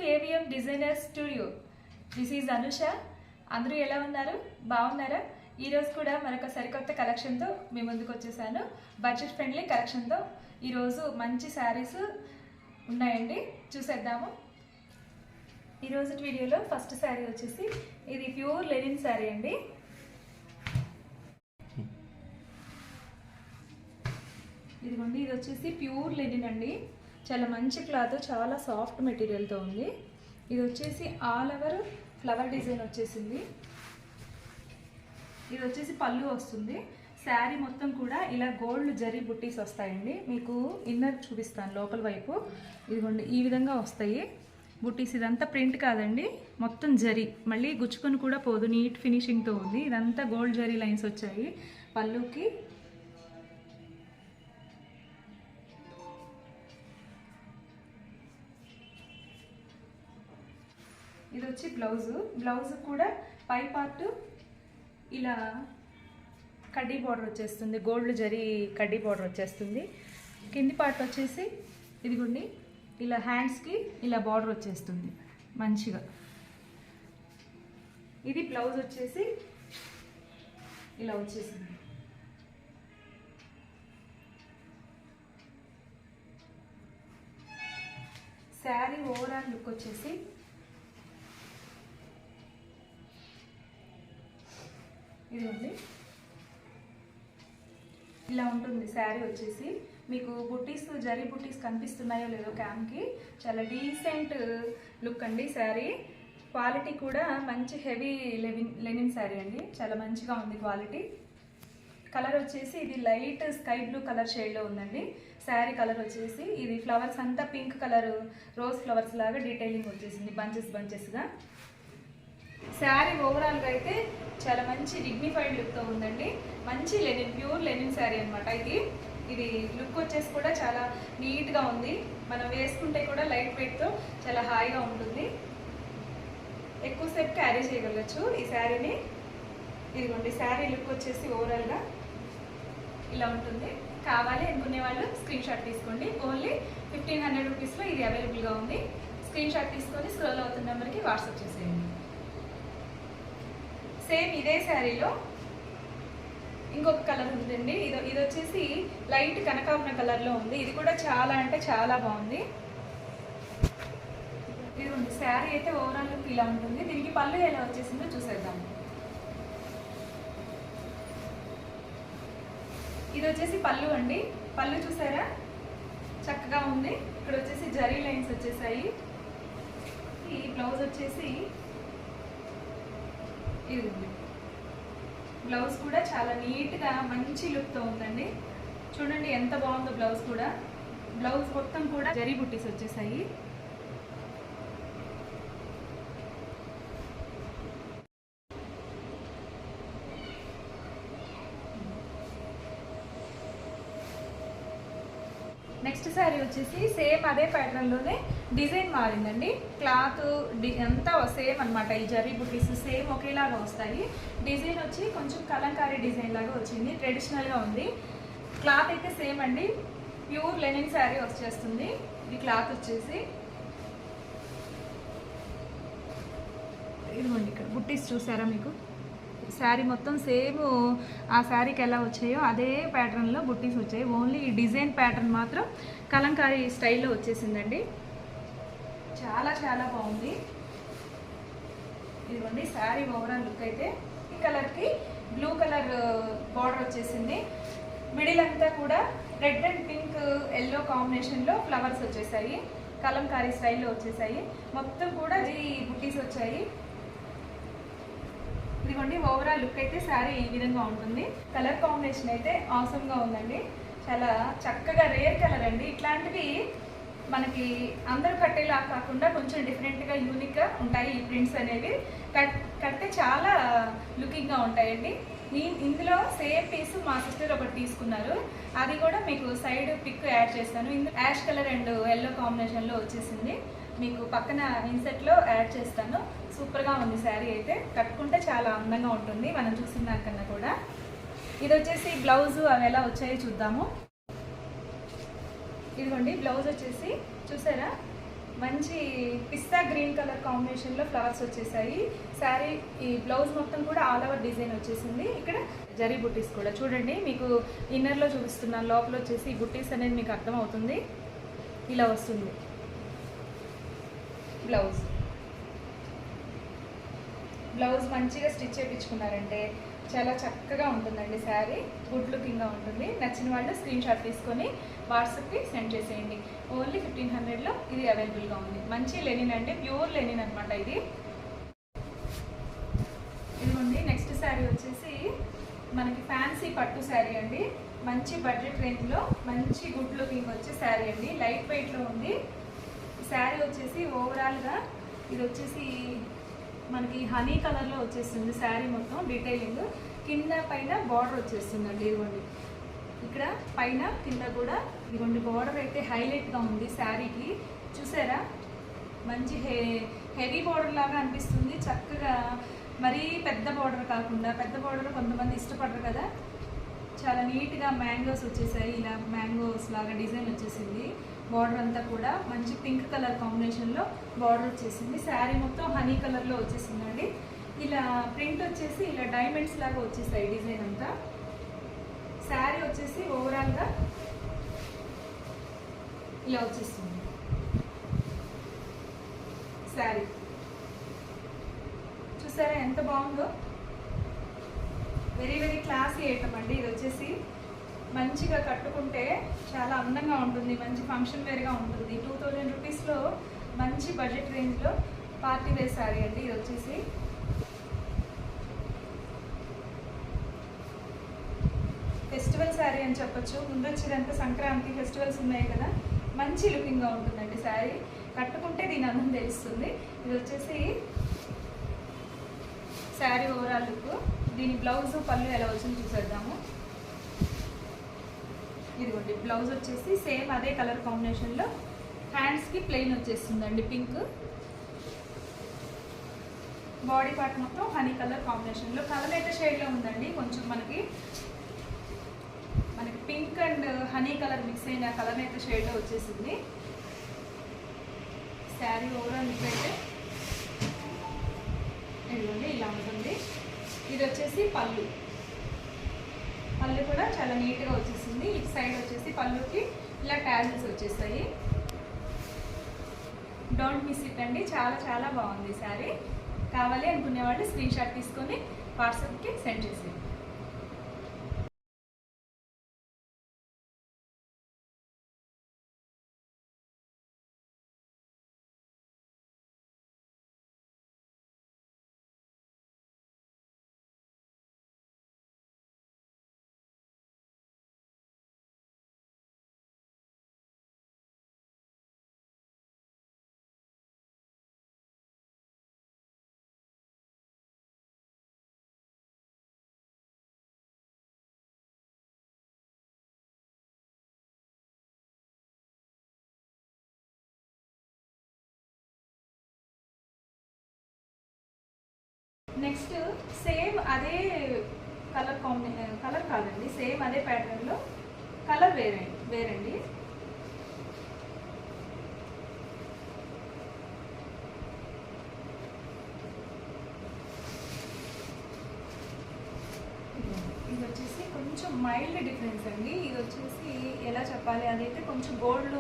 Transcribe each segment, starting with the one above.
KVM designer studio. This is Anusha. అందరూ ఎలా ఉన్నారు? బాగున్నారా? ఈరోజు కూడా మరొక సరికొత్త కలెక్షన్తో మీ ముందుకు వచ్చేసాను. బడ్జెట్ ఫ్రెండ్లీ కలెక్షన్తో ఈరోజు మంచి శారీస్ ఉన్నాయండి, చూసేద్దాము. ఈరోజు వీడియోలో ఫస్ట్ శారీ వచ్చేసి ఇది ప్యూర్ లెనిన్ శారీ అండి. ఇదిగోండి, ఇది వచ్చేసి ప్యూర్ లెనిన్ అండి. చాలా మంచి క్లాత్, చాలా సాఫ్ట్ మెటీరియల్తో ఉంది. ఇది వచ్చేసి ఆల్ ఓవర్ ఫ్లవర్ డిజైన్ వచ్చేసింది. ఇది వచ్చేసి పళ్ళు వస్తుంది. శారీ మొత్తం కూడా ఇలా గోల్డ్ జరీ బుట్టీస్ వస్తాయండి. మీకు ఇన్నర్ చూపిస్తాను లోపల వైపు. ఇదిగోండి, ఈ విధంగా వస్తాయి బుట్టీస్. ఇదంతా ప్రింట్ కాదండి, మొత్తం జరీ, మళ్ళీ గుచ్చుకొని కూడా పోదు, నీట్ ఫినిషింగ్తో ఉంది. ఇదంతా గోల్డ్ జరీ లైన్స్ వచ్చాయి పళ్ళుకి. ఇది వచ్చి బ్లౌజ్ కూడా పై పార్ట్ ఇలా కడ్డీ బార్డర్ వచ్చేస్తుంది, గోల్డ్ జరీ కడ్డీ బార్డర్ వచ్చేస్తుంది. కింది పార్ట్ వచ్చేసి ఇదిగోండి ఇలా హ్యాండ్స్కి ఇలా బార్డర్ వచ్చేస్తుంది మంచిగా. ఇది బ్లౌజ్ వచ్చేసి ఇలా వచ్చేసింది. శారీ ఓవరాల్ లుక్ వచ్చేసి ఇదిగోండి ఇలా ఉంటుంది. శారీ వచ్చేసి మీకు బుట్టీస్, జరీ బుట్టీస్ కనిపిస్తున్నాయో లేదో క్యామ్కి, చాలా డీసెంట్ లుక్ అండి. శారీ క్వాలిటీ కూడా మంచి హెవీ లెనిన్ శారీ అండి, చాలా మంచిగా ఉంది క్వాలిటీ. కలర్ వచ్చేసి ఇది లైట్ స్కై బ్లూ కలర్ షేడ్లో ఉందండి. శారీ కలర్ వచ్చేసి ఇది ఫ్లవర్స్ అంతా పింక్ కలర్, రోజ్ ఫ్లవర్స్ లాగా డీటెయిలింగ్ వచ్చేసింది బంచెస్గా. శారీ ఓవరాల్గా అయితే చాలా మంచి డిగ్నిఫైడ్ లుక్తో ఉందండి. మంచి లెనిన్, ప్యూర్ లెనిన్ శారీ అనమాట. ఇది లుక్ వచ్చేసి కూడా చాలా నీట్గా ఉంది. మనం వేసుకుంటే కూడా లైట్ వెయిట్తో చాలా హాయిగా ఉంటుంది. ఎక్కువసేపు క్యారీ చేయగలచ్చు ఈ శారీని. ఇదిగోండి, శారీ లుక్ వచ్చేసి ఓవరాల్గా ఇలా ఉంటుంది. కావాలి అనుకునే వాళ్ళు స్క్రీన్ షాట్ తీసుకోండి. ఓన్లీ 1500 రూపీస్లో ఇది అవైలబుల్గా ఉంది. స్క్రీన్ షాట్ తీసుకొని స్క్రోల్ అవుతున్న నెంబర్కి వాట్సాప్ చేసేయండి. సేమ్ ఇదే శారీలో ఇంకొక కలర్ ఉందండి. ఇది వచ్చేసి లైట్ కనకాంబరం కలర్లో ఉంది. ఇది కూడా చాలా అంటే చాలా బాగుంది. ఇది ఉంది. శారీ అయితే ఓవరాల్ లుక్ ఇలా ఉంటుంది. దీనికి పళ్ళు ఎలా వచ్చేసిందో చూసేద్దాం. ఇది వచ్చేసి పళ్ళు అండి. పళ్ళు చూసారా, చక్కగా ఉంది. ఇక్కడ వచ్చేసి జరీ లైన్స్ వచ్చేసాయి. ఈ బ్లౌజ్ వచ్చేసి ఇది ఉంది. బ్లౌజ్ కూడా చాలా నీట్గా మంచి లుక్తో ఉందండి. చూడండి ఎంత బాగుందో బ్లౌజ్ కూడా. బ్లౌజ్ మొత్తం కూడా జరీ బుట్టీస్ వచ్చేసాయి. నెక్స్ట్ శారీ వచ్చేసి సేమ్ అదే ప్యాటర్న్లోనే డిజైన్ మారిందండి. క్లాత్ అంతా సేమ్ అనమాట. ఈ జరీ బుట్టీస్ సేమ్ ఒకేలాగా వస్తాయి. డిజైన్ వచ్చి కొంచెం కలంకారీ డిజైన్ లాగా వచ్చింది, ట్రెడిషనల్గా ఉంది. క్లాత్ అయితే సేమ్ అండి, ప్యూర్ లెనిన్ శారీ వచ్చేస్తుంది. ఇది క్లాత్ వచ్చేసి ఇదిగోండి, ఇక్కడ బుట్టీస్ చూసారా మీకు. శారీ మొత్తం సేమ్ ఆ శారీకి ఎలా వచ్చాయో అదే ప్యాటర్న్లో బుట్టీస్ వచ్చాయి. ఓన్లీ ఈ డిజైన్ ప్యాటర్న్ మాత్రం కలంకారీ స్టైల్లో వచ్చేసిందండి. చాలా చాలా బాగుంది. ఇదిగోండి శారీ ఓవరాల్ లుక్ అయితే ఈ కలర్కి బ్లూ కలర్ బార్డర్ వచ్చేసింది. మిడిల్ అంతా కూడా రెడ్ అండ్ పింక్ ఎల్లో కాంబినేషన్లో ఫ్లవర్స్ వచ్చేసాయి. కలంకారీ స్టైల్లో వచ్చేసాయి. మొత్తం కూడా ఈ బుట్టీస్ వచ్చాయి. ఇదిగోండి ఓవరాల్ లుక్ అయితే శారీ ఈ విధంగా ఉంటుంది. కలర్ కాంబినేషన్ అయితే ఆసమ్గా ఉందండి. చాలా చక్కగా రేర్ కలర్ అండి. ఇట్లాంటివి మనకి అందరూ కట్టేలా కాకుండా కొంచెం డిఫరెంట్గా యూనిక్గా ఉంటాయి ఈ ప్రింట్స్ అనేవి. కట్టే చాలా లుకింగ్గా ఉంటాయండి. ఇందులో సేమ్ పీస్ మా సిస్టర్ ఒకటి తీసుకున్నారు. అది కూడా మీకు సైడ్ పిక్ యాడ్ చేస్తాను. యాష్ కలర్ అండ్ ఎల్లో కాంబినేషన్లో వచ్చేసింది. మీకు పక్కన ఇన్సెట్లో యాడ్ చేస్తాను. సూపర్గా ఉంది శారీ అయితే. కట్టుకుంటే చాలా అందంగా ఉంటుంది మనం చూసిన దానికన్నా కూడా. ఇది వచ్చేసి బ్లౌజ్ అవి ఎలా వచ్చాయో చూద్దాము. ఇదిగోండి బ్లౌజ్ వచ్చేసి చూసారా, మంచి పిస్తా గ్రీన్ కలర్ కాంబినేషన్లో ఫ్లవర్స్ వచ్చేసాయి. శారీ ఈ బ్లౌజ్ మొత్తం కూడా ఆల్ ఓవర్ డిజైన్ వచ్చేసింది. ఇక్కడ జరీ బుట్టీస్ కూడా చూడండి, మీకు ఇన్నర్లో చూపిస్తున్నాను. లోపల వచ్చేసి బుట్టీస్ అనేది మీకు అర్థమవుతుంది. ఇలా వస్తుంది బ్లౌజ్ మంచిగా స్టిచ్ చేయించుకున్నారంటే చాలా చక్కగా ఉంటుందండి. శారీ గుడ్ లుకింగ్గా ఉంటుంది. నచ్చిన వాళ్ళు స్క్రీన్ షాట్ తీసుకొని వాట్సాప్కి సెండ్ చేసేయండి. ఓన్లీ 1500లో ఇది అవైలబుల్గా ఉంది. మంచి లెనిన్ అంటే ప్యూర్ లెనిన్ అనమాట. ఇదిగోండి నెక్స్ట్ శారీ వచ్చేసి మనకి ఫ్యాన్సీ పట్టు శారీ అండి. మంచి బడ్జెట్ రేంజ్లో మంచి గుడ్ లుకింగ్ వచ్చే శారీ అండి. లైట్ వెయిట్లో ఉంది. శారీ వచ్చేసి ఓవరాల్గా ఇది వచ్చేసి మనకి హనీ కలర్లో వచ్చేస్తుంది. శారీ మొత్తం డీటెయిలింగ్ కింద పైన బార్డర్ వచ్చేస్తుందండి. ఇదిగోండి ఇక్కడ పైన కింద కూడా ఇదిగోండి బార్డర్ అయితే హైలైట్గా ఉంది శారీకి. చూసారా, మంచి హెవీ బార్డర్ లాగా అనిపిస్తుంది. చక్కగా మరీ పెద్ద బార్డర్ కాకుండా, పెద్ద బార్డర్ కొంతమంది ఇష్టపడరు కదా, చాలా నీట్గా మ్యాంగోస్ వచ్చేసాయి. ఇలా మ్యాంగోస్ లాగా డిజైన్ వచ్చేసింది. బార్డర్ అంతా కూడా మంచి పింక్ కలర్ కాంబినేషన్లో బార్డర్ వచ్చేసింది. శారీ మొత్తం హనీ కలర్లో వచ్చేసిందండి. ఇలా ప్రింట్ వచ్చేసి ఇలా డైమండ్స్ లాగా వచ్చేసాయి డిజైన్ అంతా. శారీ వచ్చేసి ఓవరాల్గా ఇలా వచ్చేస్తుంది. శారీ చూసారా ఎంత బాగుందో. వెరీ వెరీ క్లాసీ ఐటమ్ అండి. ఇది వచ్చేసి మంచిగా కట్టుకుంటే చాలా అందంగా ఉంటుంది. మంచి ఫంక్షన్ వేర్గా ఉంటుంది. 2000 రూపీస్లో మంచి బడ్జెట్ రేంజ్లో పార్టీ వేర్ శారీ అండి. ఇది వచ్చేసి ఫెస్టివల్ శారీ అని చెప్పొచ్చు. ముందు వచ్చేదంతా సంక్రాంతి ఫెస్టివల్స్ ఉన్నాయి కదా, మంచి లుకింగ్గా ఉంటుందండి శారీ. కట్టుకుంటే దీని అందం తెలుస్తుంది. ఇది వచ్చేసి శారీ ఓవరాల్ లుక్. దీని బ్లౌజ్ పళ్ళు ఎలా వచ్చింది చూసేద్దాము. ఇదిగోండి బ్లౌజ్ వచ్చేసి సేమ్ అదే కలర్ కాంబినేషన్లో హ్యాండ్స్కి ప్లెయిన్ వచ్చేస్తుందండి పింక్. బాడీ పార్ట్ మొత్తం హనీ కలర్ కాంబినేషన్లో కలర్ అయితే షేడ్లో ఉందండి. కొంచెం మనకి pink and honey colour mix అయిన కలర్ అయితే షేడ్లో వచ్చేసింది. శారీ ఓవరాల్ లుక్ అయితే ఇదిగోండి ఇలా ఉంటుంది. ఇది వచ్చేసి పళ్ళు కూడా చాలా నీట్గా వచ్చేసింది. ఇటు సైడ్ వచ్చేసి పళ్ళుకి ఇలా ట్యాజిల్స్ వచ్చేసాయి. డోంట్ మిస్ ఇట్ అండి. చాలా చాలా బాగుంది శారీ. కావాలి అనుకునే వాళ్ళు స్క్రీన్ షాట్ తీసుకొని వాట్సాప్కి సెండ్ చేసేయండి. నెక్స్ట్ సేమ్ అదే కలర్ కాదండి, సేమ్ అదే ప్యాటర్న్లో కలర్ వేరండి. ఇది వచ్చేసి కొంచెం మైల్డ్ డిఫరెన్స్ అండి. ఇది వచ్చేసి ఎలా చెప్పాలి, అదైతే కొంచెం గోల్డ్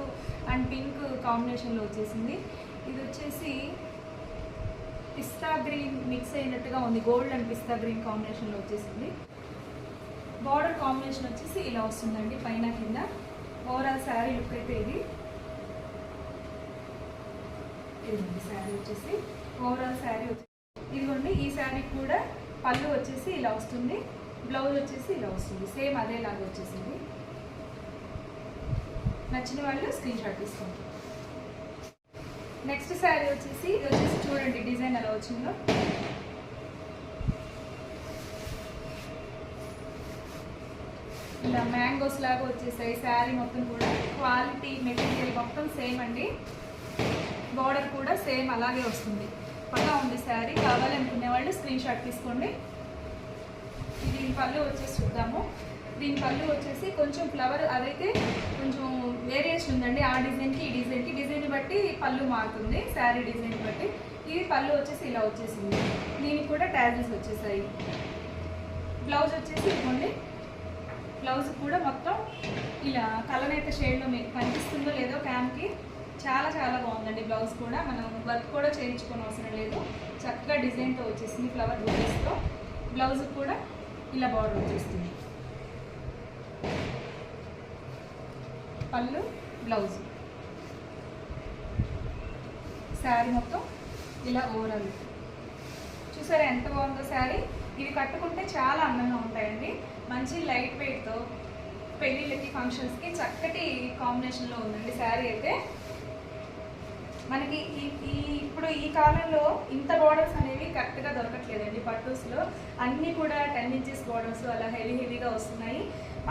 అండ్ పింక్ కాంబినేషన్లో వచ్చేసింది. ఇది వచ్చేసి పిస్తా గ్రీన్ మిక్స్ అయినట్టుగా ఉంది. గోల్డ్ అండ్ పిస్తా గ్రీన్ కాంబినేషన్లో వచ్చేసింది. బార్డర్ కాంబినేషన్ వచ్చేసి ఇలా వస్తుందండి పైన కింద. ఓవరాల్ శారీ లుక్ అయితే ఇదిగోండి శారీ వచ్చేసి ఓవరాల్ శారీ ఇదిగోండి. ఈ శారీ కూడా పళ్ళు వచ్చేసి ఇలా వస్తుంది, బ్లౌజ్ వచ్చేసి ఇలా వస్తుంది. సేమ్ అదేలాగా వచ్చేసింది. నచ్చిన వాళ్ళు స్క్రీన్ షాట్ తీసుకోండి. నెక్స్ట్ శారీ వచ్చేసి ఇది వచ్చేసి చూడండి డిజైన్ ఎలా వచ్చిందో. ఇలా మ్యాంగోస్ లాగా వచ్చేసాయి. శారీ మొత్తం కూడా క్వాలిటీ మెటీరియల్ మొత్తం సేమ్ అండి. బార్డర్ కూడా సేమ్ అలాగే వస్తుంది. పక్కా ఉంది శారీ. కావాలనుకునే వాళ్ళు స్క్రీన్ షాట్ తీసుకోండి. ఇది పళ్ళు వచ్చేసి చూద్దాము. దీని పళ్ళు వచ్చేసి కొంచెం ఫ్లవర్ అదైతే కొంచెం వేరియేషన్ ఉందండి. ఆ డిజైన్కి ఈ డిజైన్ బట్టి పళ్ళు మారుతుంది, శారీ డిజైన్ బట్టి. ఇది పళ్ళు వచ్చేసి ఇలా వచ్చేసింది. దీనికి కూడా ట్యాజిల్స్ వచ్చేసాయి. బ్లౌజ్ వచ్చేసి ఇవ్వండి, బ్లౌజ్ కూడా మొత్తం ఇలా కలనేత షేడ్లో మీకు కనిపిస్తుందో లేదో క్యామ్కి, చాలా చాలా బాగుందండి. బ్లౌజ్ కూడా మనం వర్క్ కూడా చేయించుకోని అవసరం లేదు, చక్కగా డిజైన్తో వచ్చేసింది ఫ్లవర్ బుటీస్తో. బ్లౌజ్ కూడా ఇలా బార్డర్ వచ్చేస్తుంది. పళ్ళు, బ్లౌజ్, శారీ మొత్తం ఇలా ఓవరాల్ చూసారా ఎంత బాగుందో శారీ. ఇవి కట్టుకుంటే చాలా అందంగా ఉంటాయండి. మంచి లైట్ వెయిట్తో పెళ్ళిళ్ళకి ఫంక్షన్స్కి చక్కటి కాంబినేషన్లో ఉందండి శారీ అయితే. మనకి ఇప్పుడు ఈ కాలంలో ఇంత బార్డర్స్ అనేవి కరెక్ట్గా దొరకట్లేదండి పట్టూస్లో. అన్నీ కూడా 10 ఇంచెస్ బార్డర్స్ అలా హెవీగా వస్తున్నాయి.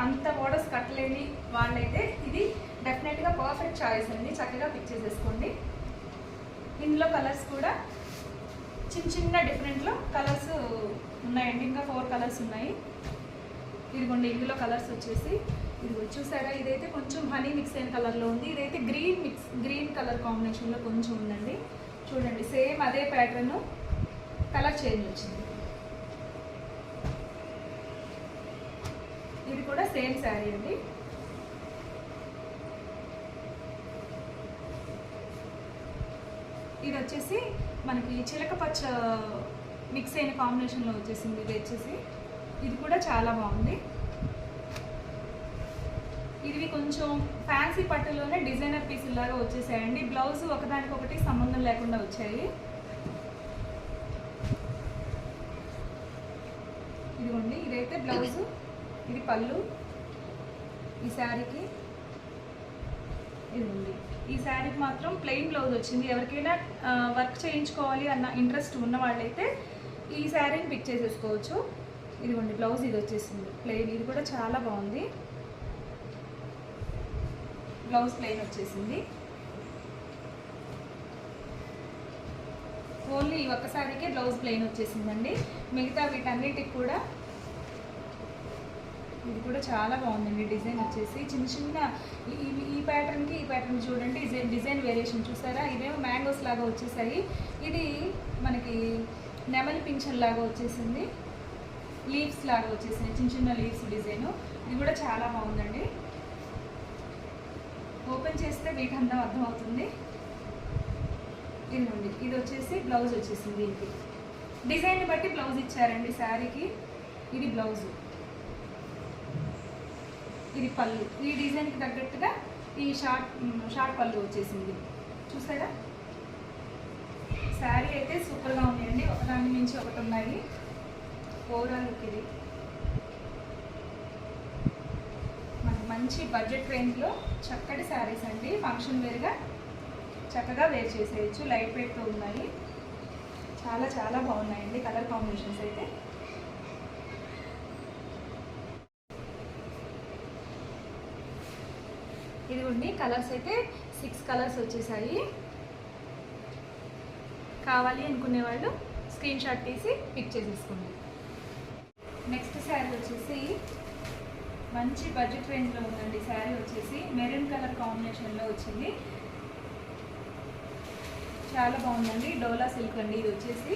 అంత బార్డర్స్ కట్టలేని వాళ్ళైతే ఇది డెఫినెట్గా పర్ఫెక్ట్ చాయిస్ అండి. చక్కగా పిక్ చేసేసుకోండి. ఇందులో కలర్స్ కూడా చిన్న డిఫరెంట్లో కలర్స్ ఉన్నాయండి. ఇంకా 4 కలర్స్ ఉన్నాయి. ఇదిగోండి ఇందులో కలర్స్ వచ్చేసి ఇదిగో చూసారా, ఇదైతే కొంచెం హనీ మిక్స్ అయిన కలర్లో ఉంది. ఇదైతే గ్రీన్ కలర్ కాంబినేషన్లో కొంచెం ఉందండి. చూడండి సేమ్ అదే ప్యాటర్న్, కలర్ చేంజ్ వచ్చింది. ఇది కూడా సేమ్ శారీ అండి. ఇది వచ్చేసి మనకి చిలక పచ్చ మిక్స్ అయిన కాంబినేషన్లో వచ్చేసింది. ఇది వచ్చేసి ఇది కూడా చాలా బాగుంది. ఇవి కొంచెం ఫ్యాన్సీ పట్టులోనే డిజైనర్ పీసులు లాగా వచ్చేసాయండి. బ్లౌజ్ ఒకదానికొకటి సంబంధం లేకుండా వచ్చాయి. ఇదిగోండి ఇదైతే బ్లౌజ్, ఇది పళ్ళు. ఈ శారీకి ఇదిగోండి, ఈ శారీకి మాత్రం ప్లెయిన్ బ్లౌజ్ వచ్చింది. ఎవరికైనా వర్క్ చేయించుకోవాలి అన్న ఇంట్రెస్ట్ ఉన్న వాళ్ళైతే ఈ శారీని పిక్ చేసేసుకోవచ్చు. ఇదిగోండి బ్లౌజ్ ఇది వచ్చేసింది ప్లెయిన్. ఇది కూడా చాలా బాగుంది. బ్లౌజ్ ప్లెయిన్ వచ్చేసింది. ఓన్లీ ఈ ఒక్కసారికే బ్లౌజ్ ప్లెయిన్ వచ్చేసిందండి. మిగతా వీటన్నిటికి కూడా ఇది కూడా చాలా బాగుందండి. డిజైన్ వచ్చేసి చిన్న ఈ ప్యాటర్న్కి ఈ ప్యాటర్న్ చూడండి, డిజైన్ వేరియేషన్ చూసారా. ఇవేమో మ్యాంగోస్ లాగా వచ్చేసాయి. ఇది మనకి నెమలి పింఛన్ లాగా వచ్చేసింది, లీవ్స్ లాగా వచ్చేసినాయి, చిన్న లీవ్స్ డిజైన్. ఇది కూడా చాలా బాగుందండి. ఓపెన్ చేస్తే మీకు అందం అర్థమవుతుంది. ఇదిగోండి ఇది వచ్చేసి బ్లౌజ్ వచ్చేసింది. దీనికి డిజైన్ బట్టి బ్లౌజ్ ఇచ్చారండి శారీకి. ఇది బ్లౌజ్, ఇది పళ్ళు. ఈ డిజైన్కి తగ్గట్టుగా ఈ షార్ట్ పళ్ళు వచ్చేసింది. చూసారా శారీ అయితే సూపర్గా ఉన్నాయండి. ఒకదాని నుంచి ఒకటి ఉన్నాయి. ఓవరాల్ లుక్ ఇది మంచి బడ్జెట్ రేంజ్లో చక్కటి శారీస్ అండి. ఫంక్షన్ వేర్గా చక్కగా వేర్ చేసేయచ్చు. లైట్ వెయిట్తో ఉన్నాయి. చాలా చాలా బాగున్నాయండి కలర్ కాంబినేషన్స్ అయితే. ఇదిగోండి కలర్స్ అయితే 6 కలర్స్ వచ్చేసాయి. కావాలి అనుకునే వాళ్ళు స్క్రీన్ షాట్ తీసి పిక్ చేసేసుకోండి. నెక్స్ట్ శారీ వచ్చేసి మంచి బడ్జెట్ రేంజ్లో ఉందండి. శారీ వచ్చేసి మెరూన్ కలర్ కాంబినేషన్లో వచ్చింది. చాలా బాగుందండి. డోలా సిల్క్ అండి. ఇది వచ్చేసి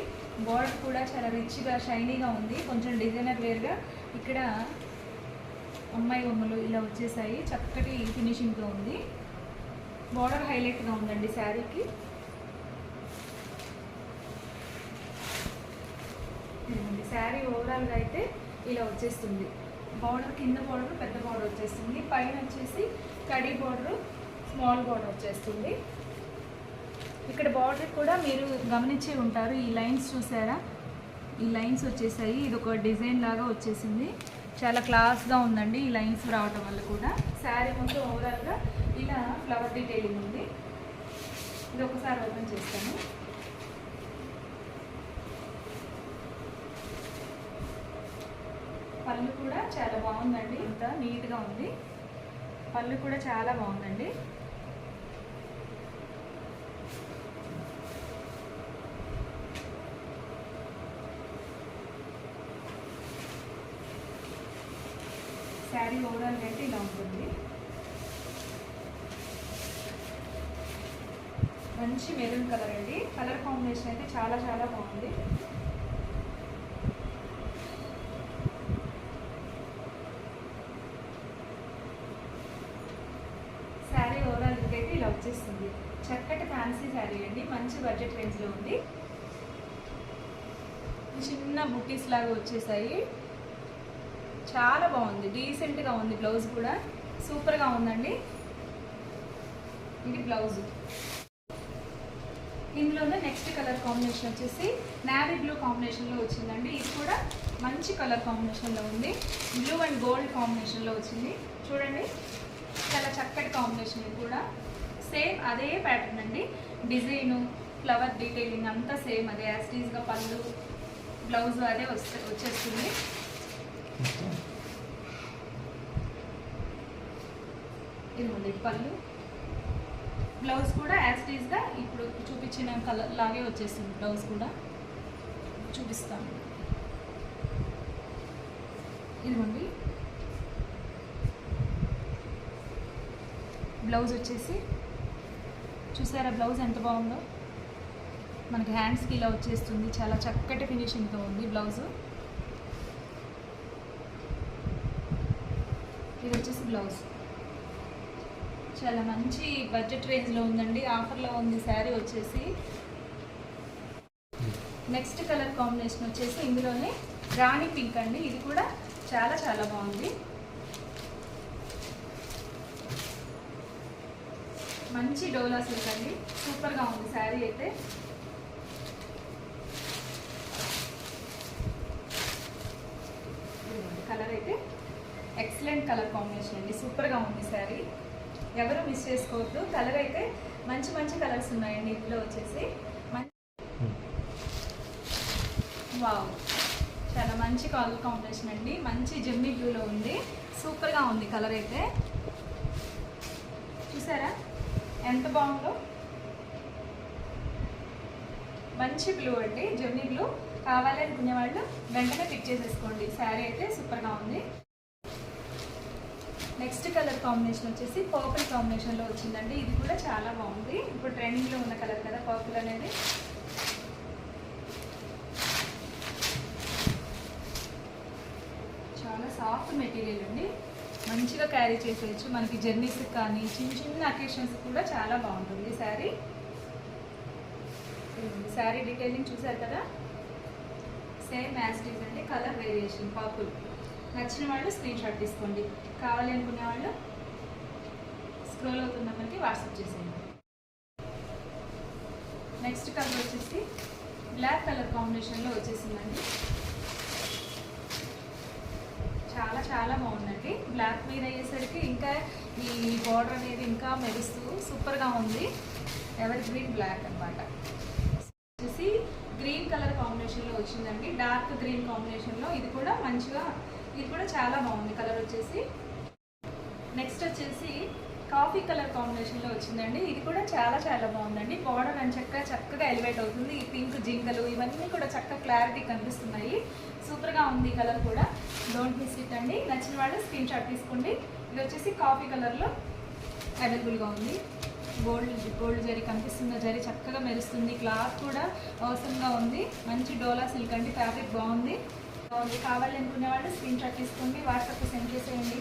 బార్డర్ కూడా చాలా రిచ్గా షైనీగా ఉంది. కొంచెం డిజైనర్ వేర్గా ఇక్కడ అమ్మాయి బొమ్మలు ఇలా వచ్చేసాయి. చక్కటి ఫినిషింగ్తో ఉంది. బార్డర్ హైలైట్గా ఉందండి శారీకి. శారీ ఓవరాల్గా అయితే ఇలా వచ్చేస్తుంది. బార్డర్ కింద బార్డర్ పెద్ద బార్డర్ వచ్చేస్తుంది. పైన వచ్చేసి కడీ బార్డర్, స్మాల్ బార్డర్ వచ్చేస్తుంది. ఇక్కడ బార్డర్ కూడా మీరు గమనించే ఉంటారు. ఈ లైన్స్ చూసారా, ఈ లైన్స్ వచ్చేసాయి. ఇది ఒక డిజైన్ లాగా వచ్చేసింది. చాలా క్లాస్గా ఉందండి ఈ లైన్స్ రావడం వల్ల కూడా. శారీ మొత్తం ఓవరాల్గా ఇలా ఫ్లవర్ డీటెయిలింగ్ ఉంది. ఇది ఒకసారి ఓపెన్ చేస్తాను. పళ్ళు కూడా చాలా బాగుందండి. ఇంత నీట్గా ఉంది. పళ్ళు కూడా చాలా బాగుందండి. శారీ ఓవరాల్గా అయితే ఇలా ఉంటుంది. మంచి మెరూన్ కలర్ అండి. కలర్ కాంబినేషన్ అయితే చాలా చాలా బాగుంది. శారీ ఓవరాల్ లుక్ అయితే ఇలా వచ్చేస్తుంది. చక్కటి ఫ్యాన్సీ శారీ అండి, మంచి బడ్జెట్ రేంజ్లో ఉంది. చిన్న బుటీస్ లాగా వచ్చేసాయి, చాలా బాగుంది, డీసెంట్గా ఉంది. బ్లౌజ్ కూడా సూపర్గా ఉందండి. ఇది బ్లౌజ్. ఇందులోనే నెక్స్ట్ కలర్ కాంబినేషన్ వచ్చేసి నావీ బ్లూ కాంబినేషన్లో వచ్చిందండి. ఇది కూడా మంచి కలర్ కాంబినేషన్లో ఉంది. బ్లూ అండ్ గోల్డ్ కాంబినేషన్లో వచ్చింది. చూడండి చాలా చక్కటి కాంబినేషన్. ఇది కూడా సేమ్ అదే ప్యాటర్న్ అండి. డిజైను, ఫ్లవర్ డీటెయిలింగ్ అంతా సేమ్ అదే. యాస్టీస్గా పళ్ళు, బ్లౌజ్ అదే వచ్చేస్తుంది. ఇది ఉంది పళ్ళు. బ్లౌజ్ కూడా యాస్టీస్గా ఇప్పుడు చూపించిన కలర్ లాగే వచ్చేస్తుంది. బ్లౌజ్ కూడా చూపిస్తాను. ఇదిగోండి బ్లౌజ్ వచ్చేసి, చూసారా బ్లౌజ్ ఎంత బాగుందో. మనకి హ్యాండ్స్కి ఇలా వచ్చేస్తుంది. చాలా చక్కటి ఫినిషింగ్తో ఉంది బ్లౌజు. ఇది వచ్చేసి బ్లౌజ్. చాలా మంచి బడ్జెట్ రేంజ్లో ఉందండి. ఆఫర్లో ఉంది శారీ వచ్చేసి. నెక్స్ట్ కలర్ కాంబినేషన్ వచ్చేసి ఇందులోనే రాణి పింక్ అండి. ఇది కూడా చాలా చాలా బాగుంది. మంచి డోలా సిల్క్ అండి, సూపర్గా ఉంది శారీ అయితే. కలర్ అయితే ఎక్సలెంట్ కలర్ కాంబినేషన్ అండి, సూపర్గా ఉంది శారీ. ఎవరు మిస్ చేసుకోవద్దు. కలర్ అయితే మంచి మంచి కలర్స్ ఉన్నాయండి ఇందులో వచ్చేసి. వావ్, చాలా మంచి కలర్ కాంబినేషన్ అండి. మంచి జెమ్నీ బ్లూలో ఉంది, సూపర్గా ఉంది కలర్ అయితే. చూసారా ఎంత బాగుందో. మంచి బ్లూ అండి, జెమ్నీ బ్లూ. కావాలి అనుకునే వాళ్ళు వెంటనే పిక్ చేసేసుకోండి. శారీ అయితే సూపర్గా ఉంది. నెక్స్ట్ కలర్ కాంబినేషన్ వచ్చేసి పర్పుల్ కాంబినేషన్లో వచ్చిందండి. ఇది కూడా చాలా బాగుంది. ఇప్పుడు ట్రెండింగ్లో ఉన్న కలర్ కదా పర్పుల్ అనేది. చాలా సాఫ్ట్ మెటీరియల్ అండి, మంచిగా క్యారీ చేసేయచ్చు. మనకి జర్నీస్కి కానీ చిన్న చిన్న అకేషన్స్ కూడా చాలా బాగుంటుంది శారీ. శారీ డీటెయిలింగ్ చూసారు కదా, సేమ్ యాస్టీస్ అండి. Colour variation purple. నచ్చిన వాళ్ళు స్క్రీన్ షాట్ తీసుకోండి. కావాలి అనుకునే వాళ్ళు స్క్రోల్ అవుతున్న నెంబర్కి వాట్సాప్ చేసేయండి. నెక్స్ట్ కలర్ వచ్చేసి బ్లాక్ కలర్ కాంబినేషన్లో వచ్చేసిందండి. చాలా చాలా బాగుందండి. బ్లాక్ మీద అయ్యేసరికి ఇంకా ఈ బార్డర్ అనేది ఇంకా మెరుస్తూ సూపర్గా ఉంది. ఎవర్ గ్రీన్ బ్లాక్ అనమాట. వచ్చేసి గ్రీన్ కలర్ కాంబినేషన్లో వచ్చిందండి. డార్క్ గ్రీన్ కాంబినేషన్లో. ఇది కూడా మంచిగా, ఇది కూడా చాలా బాగుంది కలర్ వచ్చేసి. నెక్స్ట్ వచ్చేసి కాఫీ కలర్ కాంబినేషన్లో వచ్చిందండి. ఇది కూడా చాలా చాలా బాగుందండి. బార్డర్ అని చక్కగా ఎలివేట్ అవుతుంది. ఈ పింక్ జింకలు ఇవన్నీ కూడా చక్కగా క్లారిటీ కనిపిస్తున్నాయి. సూపర్గా ఉంది కలర్ కూడా. డోంట్ మిస్ ఇట్ అండి. నచ్చిన వాళ్ళు స్క్రీన్ షాట్ తీసుకోండి. ఇది వచ్చేసి కాఫీ కలర్లో అవైలబుల్గా ఉంది. గోల్డ్ జరీ కనిపిస్తుంది. జరీ చక్కగా మెరుస్తుంది. క్లాత్ కూడా అవసరంగా ఉంది. మంచి డోలా సిల్క్ అండి. ఫ్యాబ్రిక్ బాగుంది. కావాలి అనుకునే వాళ్ళు స్క్రీన్ షాట్ తీసుకోండి, వాట్సాప్కి సెండ్ చేసేయండి.